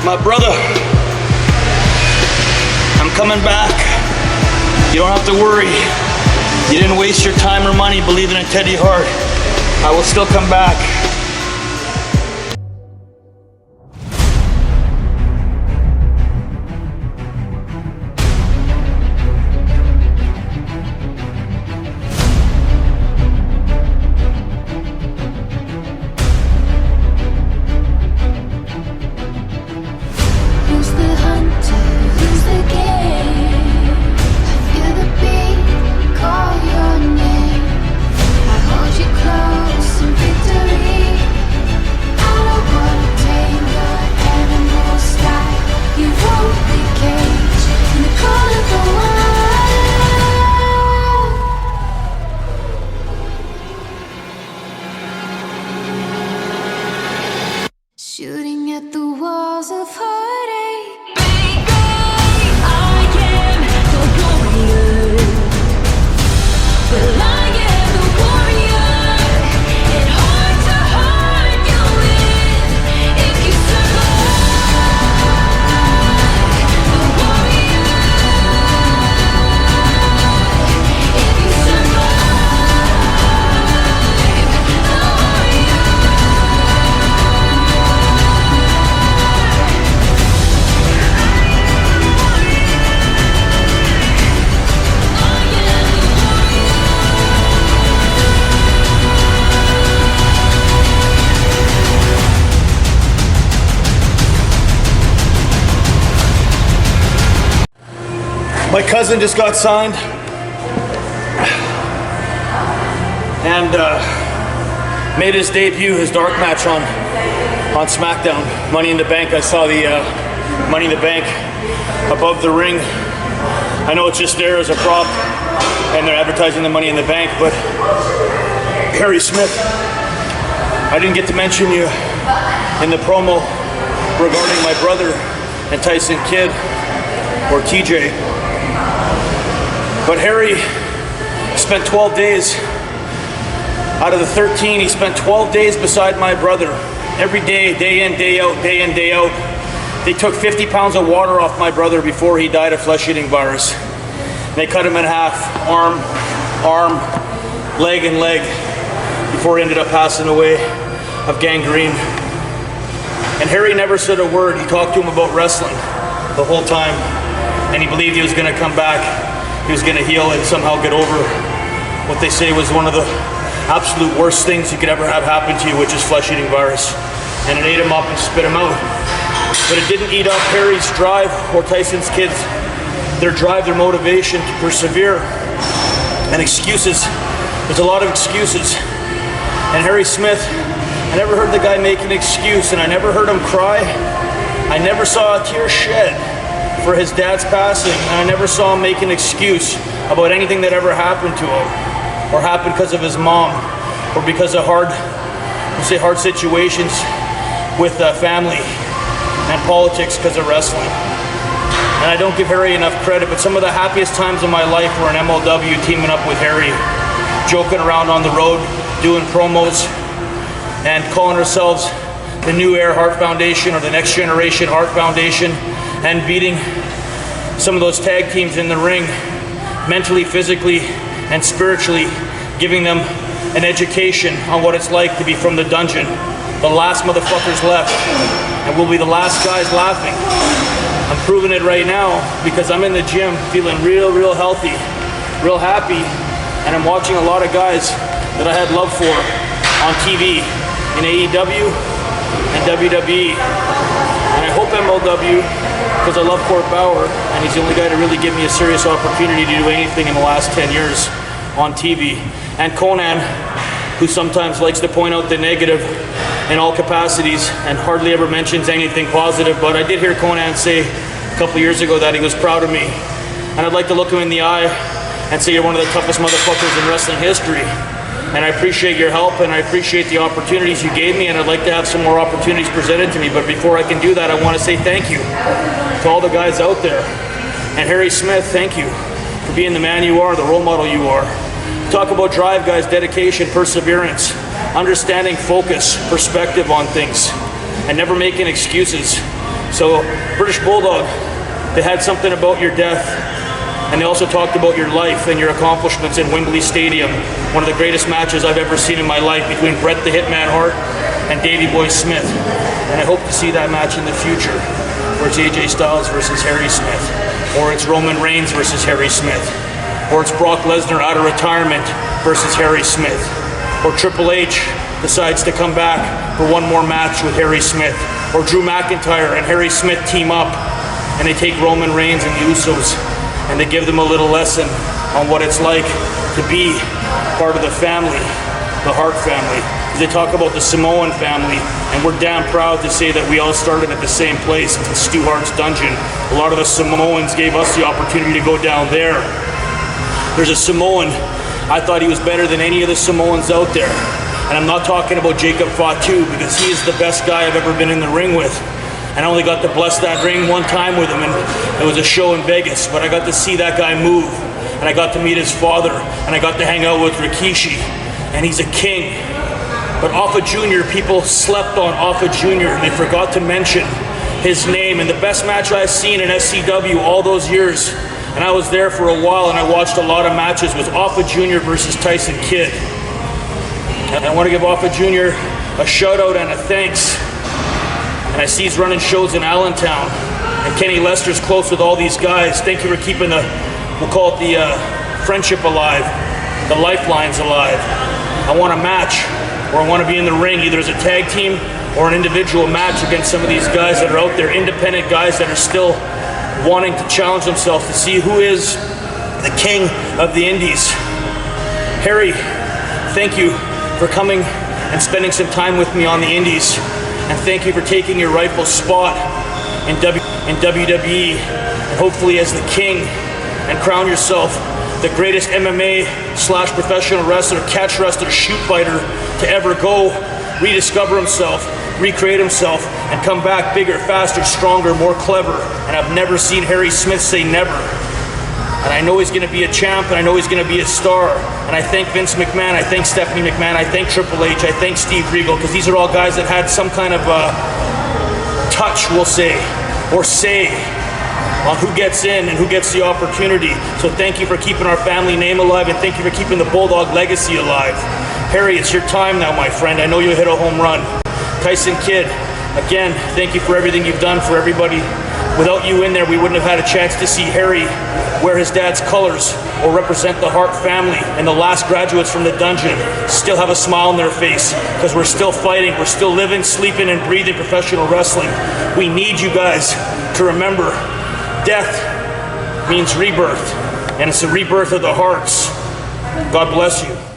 My brother, I'm coming back. You don't have to worry. You didn't waste your time or money believing in Teddy Hart. I will still come back. Shooting at the walls of heartache. Baby, I am the warrior. Well, I am the warrior. And heart to heart you win if you survive. The warrior. If you survive. The warrior. My cousin just got signed and made his debut, his dark match on SmackDown. Money in the Bank. I saw the Money in the Bank above the ring. I know it's just there as a prop and they're advertising the Money in the Bank, but Harry Smith, I didn't get to mention you in the promo regarding my brother and Tyson Kidd or TJ. But Harry spent 12 days, out of the 13, he spent 12 days beside my brother. Every day, day in, day out, day in, day out. They took 50 pounds of water off my brother before he died of flesh-eating virus. They cut him in half, arm, leg, and leg, before he ended up passing away of gangrene. And Harry never said a word. He talked to him about wrestling the whole time, and he believed he was gonna come back. He was gonna heal and somehow get over what they say was one of the absolute worst things you could ever have happen to you, which is flesh-eating virus. And it ate him up and spit him out. But it didn't eat up Harry's drive or Tyson's kids, their drive, their motivation to persevere. And excuses, there's a lot of excuses. And Harry Smith, I never heard the guy make an excuse, and I never heard him cry. I never saw a tear shed for his dad's passing, and I never saw him make an excuse about anything that ever happened to him, or happened because of his mom, or because of hard situations with family and politics because of wrestling. And I don't give Harry enough credit, but some of the happiest times of my life were in MLW, teaming up with Harry, joking around on the road, doing promos, and calling ourselves the New Era Hart Foundation or the Next Generation Hart Foundation, and beating some of those tag teams in the ring, mentally, physically, and spiritually, giving them an education on what it's like to be from the dungeon, the last motherfuckers left, and we'll be the last guys laughing. I'm proving it right now because I'm in the gym feeling real healthy, real happy, and I'm watching a lot of guys that I had love for on TV in AEW and WWE. And I hope MLW, because I love Court Bauer, and he's the only guy to really give me a serious opportunity to do anything in the last 10 years on TV. And Conan, who sometimes likes to point out the negative in all capacities and hardly ever mentions anything positive, but I did hear Conan say a couple years ago that he was proud of me. And I'd like to look him in the eye and say you're one of the toughest motherfuckers in wrestling history. And I appreciate your help, and I appreciate the opportunities you gave me, and I'd like to have some more opportunities presented to me. But before I can do that, I want to say thank you to all the guys out there. And Harry Smith, thank you for being the man you are, the role model you are. Talk about drive, guys, dedication, perseverance, understanding focus, perspective on things, and never making excuses. So, British Bulldog, they had something about your death, and they also talked about your life and your accomplishments in Wembley Stadium. One of the greatest matches I've ever seen in my life between Bret the Hitman Hart and Davey Boy Smith. And I hope to see that match in the future, where it's AJ Styles versus Harry Smith, or it's Roman Reigns versus Harry Smith, or it's Brock Lesnar out of retirement versus Harry Smith, or Triple H decides to come back for one more match with Harry Smith, or Drew McIntyre and Harry Smith team up and they take Roman Reigns and the Usos and they give them a little lesson on what it's like to be part of the family, the Hart family. They talk about the Samoan family, and we're damn proud to say that we all started at the same place, in Stu Hart's dungeon. A lot of the Samoans gave us the opportunity to go down there. There's a Samoan, I thought he was better than any of the Samoans out there. And I'm not talking about Jacob Fatu, because he is the best guy I've ever been in the ring with. And I only got to bless that ring one time with him, and it was a show in Vegas. But I got to see that guy move, and I got to meet his father, and I got to hang out with Rikishi, and he's a king. But Alpha Jr., people slept on Alpha Jr., and they forgot to mention his name. And the best match I've seen in SCW all those years, and I was there for a while, and I watched a lot of matches, was Alpha Jr. versus Tyson Kidd. And I want to give Alpha Jr. a shout out and a thanks. And I see he's running shows in Allentown. And Kenny Lester's close with all these guys. Thank you for keeping the, we'll call it the friendship alive, the lifelines alive. I want a match, or I want to be in the ring, either as a tag team or an individual match against some of these guys that are out there, independent guys that are still wanting to challenge themselves to see who is the king of the indies. Harry, thank you for coming and spending some time with me on the indies, and thank you for taking your rightful spot in WWE, and hopefully as the king, and crown yourself the greatest MMA/professional wrestler, catch wrestler, shoot fighter to ever go, rediscover himself, recreate himself, and come back bigger, faster, stronger, more clever. And I've never seen Harry Smith say never. And I know he's going to be a champ, and I know he's going to be a star. And I thank Vince McMahon, I thank Stephanie McMahon, I thank Triple H, I thank Steve Regal, because these are all guys that had some kind of touch, we'll say, or say on who gets in and who gets the opportunity. So thank you for keeping our family name alive, and thank you for keeping the Bulldog legacy alive. Harry, it's your time now, my friend. I know you'll hit a home run. Tyson Kidd, again, thank you for everything you've done for everybody. Without you in there, we wouldn't have had a chance to see Harry wear his dad's colors or represent the Hart family, and the last graduates from the dungeon still have a smile on their face, because we're still fighting, we're still living, sleeping, and breathing professional wrestling. We need you guys to remember, death means rebirth, and it's the rebirth of the Harts. God bless you.